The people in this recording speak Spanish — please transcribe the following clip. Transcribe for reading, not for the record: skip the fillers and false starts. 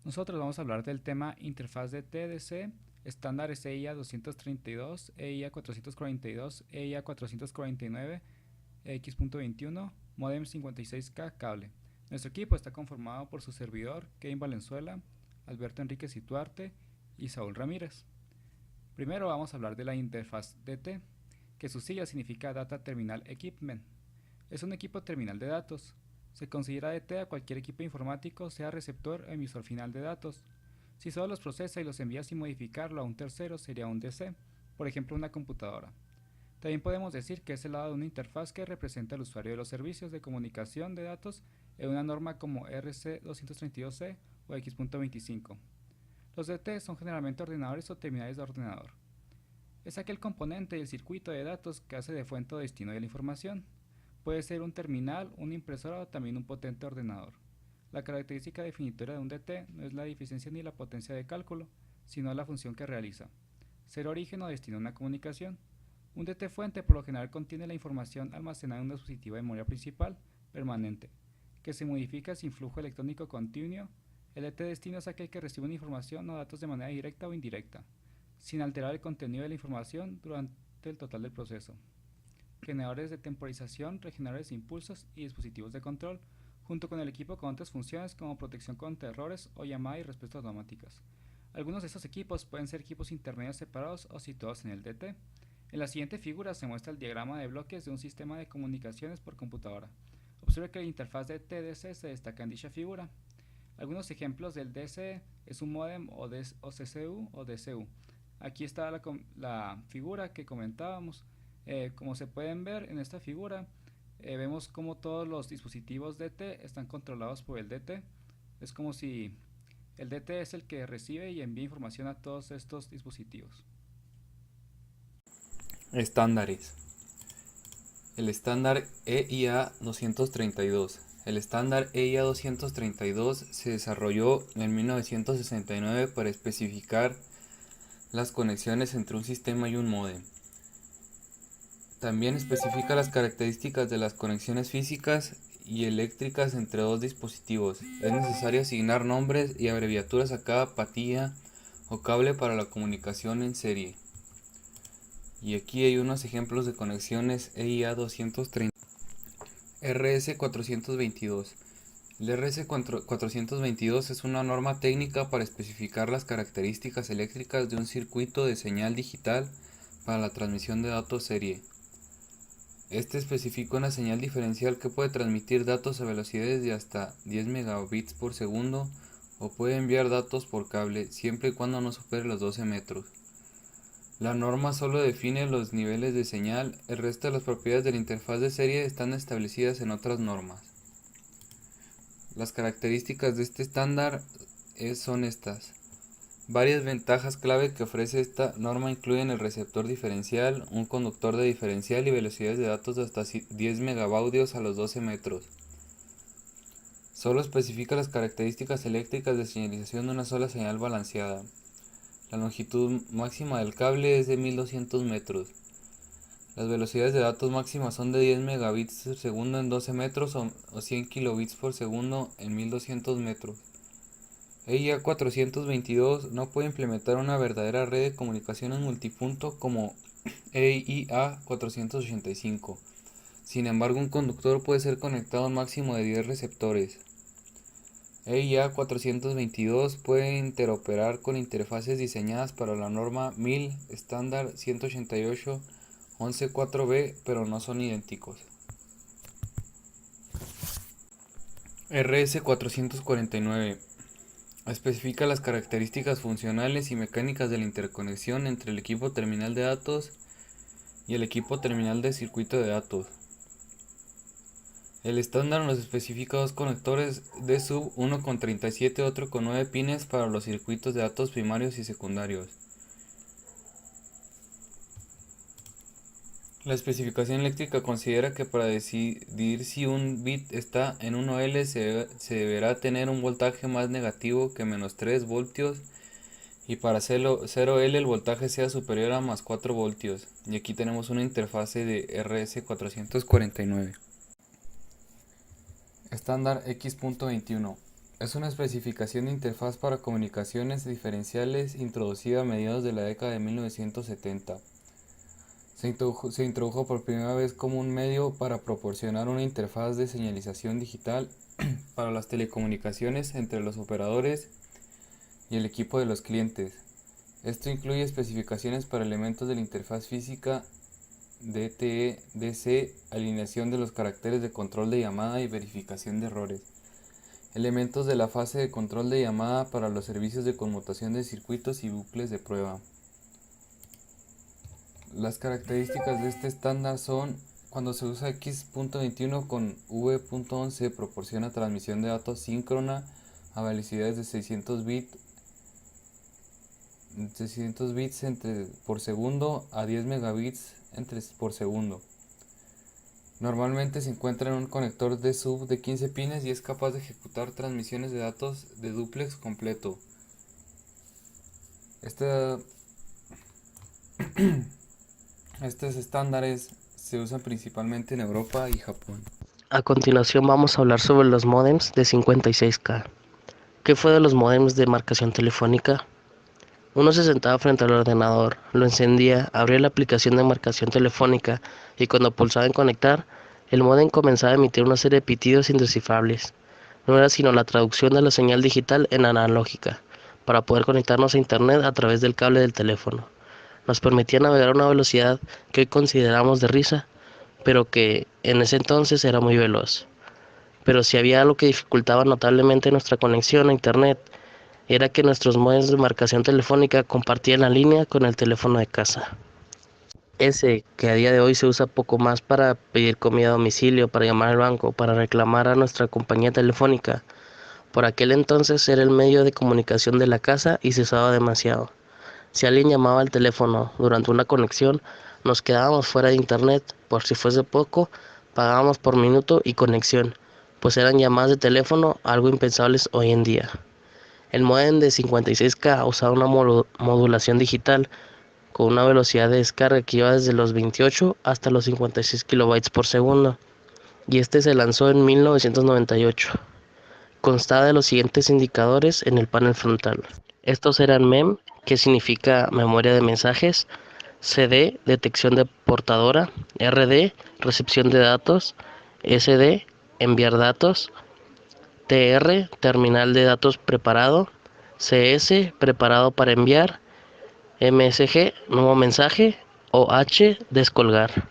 Nosotros vamos a hablar del tema interfaz de TDC, estándares EIA 232, EIA 442, EIA 449, X.21, modem 56K, cable. Nuestro equipo está conformado por su servidor, Kevin Valenzuela, Alberto Enríquez Ituarte y Saúl Ramírez. Primero vamos a hablar de la interfaz DT, que su sigla significa Data Terminal Equipment. Es un equipo terminal de datos. Se considera DT a cualquier equipo informático, sea receptor o emisor final de datos. Si solo los procesa y los envía sin modificarlo a un tercero, sería un DC, por ejemplo una computadora. También podemos decir que es el lado de una interfaz que representa al usuario de los servicios de comunicación de datos en una norma como RC232C o X.25. Los DT son generalmente ordenadores o terminales de ordenador. Es aquel componente del circuito de datos que hace de fuente o destino de la información. Puede ser un terminal, una impresora o también un potente ordenador. La característica definitoria de un DT no es la eficiencia ni la potencia de cálculo, sino la función que realiza. Ser origen o destino de una comunicación. Un DT fuente por lo general contiene la información almacenada en un dispositivo de memoria principal, permanente, que se modifica sin flujo electrónico continuo. El DT destino es aquel que recibe una información o datos de manera directa o indirecta, sin alterar el contenido de la información durante el total del proceso. Generadores de temporización, regeneradores de impulsos y dispositivos de control, junto con el equipo con otras funciones como protección contra errores o llamada y respuestas automáticas. Algunos de estos equipos pueden ser equipos intermedios separados o situados en el DT. En la siguiente figura se muestra el diagrama de bloques de un sistema de comunicaciones por computadora. Observe que la interfaz de TDC se destaca en dicha figura. Algunos ejemplos del DC es un modem o CCU o DCU. Aquí está la figura que comentábamos. Como se pueden ver en esta figura, vemos como todos los dispositivos DT están controlados por el DT. Es como si el DT es el que recibe y envía información a todos estos dispositivos. Estándares. El estándar EIA 232. El estándar EIA 232 se desarrolló en 1969 para especificar las conexiones entre un sistema y un módem. También especifica las características de las conexiones físicas y eléctricas entre dos dispositivos. Es necesario asignar nombres y abreviaturas a cada patilla o cable para la comunicación en serie. Y aquí hay unos ejemplos de conexiones EIA 230. RS422. El RS422 es una norma técnica para especificar las características eléctricas de un circuito de señal digital para la transmisión de datos serie. Este especifica una señal diferencial que puede transmitir datos a velocidades de hasta 10 megabits por segundo o puede enviar datos por cable siempre y cuando no supere los 12 metros. La norma solo define los niveles de señal, el resto de las propiedades de la interfaz de serie están establecidas en otras normas. Las características de este estándar son estas. Varias ventajas clave que ofrece esta norma incluyen el receptor diferencial, un conductor de diferencial y velocidades de datos de hasta 10 megabaudios a los 12 metros. Solo especifica las características eléctricas de señalización de una sola señal balanceada. La longitud máxima del cable es de 1200 metros. Las velocidades de datos máximas son de 10 megabits por segundo en 12 metros o 100 kilobits por segundo en 1200 metros. EIA 422 no puede implementar una verdadera red de comunicaciones multipunto como EIA 485. Sin embargo, un conductor puede ser conectado a un máximo de 10 receptores. EIA 422 puede interoperar con interfaces diseñadas para la norma 1000 estándar 188.11.4b, pero no son idénticos. RS449 especifica las características funcionales y mecánicas de la interconexión entre el equipo terminal de datos y el equipo terminal de circuito de datos. El estándar nos especifica dos conectores de sub, uno con 37 y otro con 9 pines para los circuitos de datos primarios y secundarios. La especificación eléctrica considera que para decidir si un bit está en 1L se deberá tener un voltaje más negativo que menos 3 voltios y para 0L el voltaje sea superior a más 4 voltios. Y aquí tenemos una interfase de RS449. Estándar X.21. Es una especificación de interfaz para comunicaciones diferenciales introducida a mediados de la década de 1970. Se introdujo por primera vez como un medio para proporcionar una interfaz de señalización digital para las telecomunicaciones entre los operadores y el equipo de los clientes. Esto incluye especificaciones para elementos de la interfaz física, DTE, DC, alineación de los caracteres de control de llamada y verificación de errores. Elementos de la fase de control de llamada para los servicios de conmutación de circuitos y bucles de prueba. Las características de este estándar son: cuando se usa X.21 con V.11 proporciona transmisión de datos síncrona a velocidades de 600 bits por segundo a 10 megabits por segundo. Normalmente se encuentra en un conector de sub de 15 pines y es capaz de ejecutar transmisiones de datos de dúplex completo. Estos estándares se usan principalmente en Europa y Japón. A continuación vamos a hablar sobre los módems de 56K. ¿Qué fue de los módems de marcación telefónica? Uno se sentaba frente al ordenador, lo encendía, abría la aplicación de marcación telefónica y cuando pulsaba en conectar, el módem comenzaba a emitir una serie de pitidos indescifrables. No era sino la traducción de la señal digital en analógica, para poder conectarnos a internet a través del cable del teléfono. Nos permitía navegar a una velocidad que hoy consideramos de risa, pero que en ese entonces era muy veloz. Pero si había algo que dificultaba notablemente nuestra conexión a internet, era que nuestros módems de marcación telefónica compartían la línea con el teléfono de casa. Ese que a día de hoy se usa poco más para pedir comida a domicilio, para llamar al banco, para reclamar a nuestra compañía telefónica. Por aquel entonces era el medio de comunicación de la casa y se usaba demasiado. Si alguien llamaba al teléfono durante una conexión, nos quedábamos fuera de internet. Por si fuese poco, pagábamos por minuto y conexión, pues eran llamadas de teléfono algo impensables hoy en día. El módem de 56K usaba una modulación digital con una velocidad de descarga que iba desde los 28 hasta los 56 kilobytes por segundo, y este se lanzó en 1998. Constaba de los siguientes indicadores en el panel frontal. Estos eran MEM, que significa memoria de mensajes, CD, detección de portadora, RD, recepción de datos, SD, enviar datos, TR, terminal de datos preparado, CS, preparado para enviar, MSG, nuevo mensaje, o H, descolgar.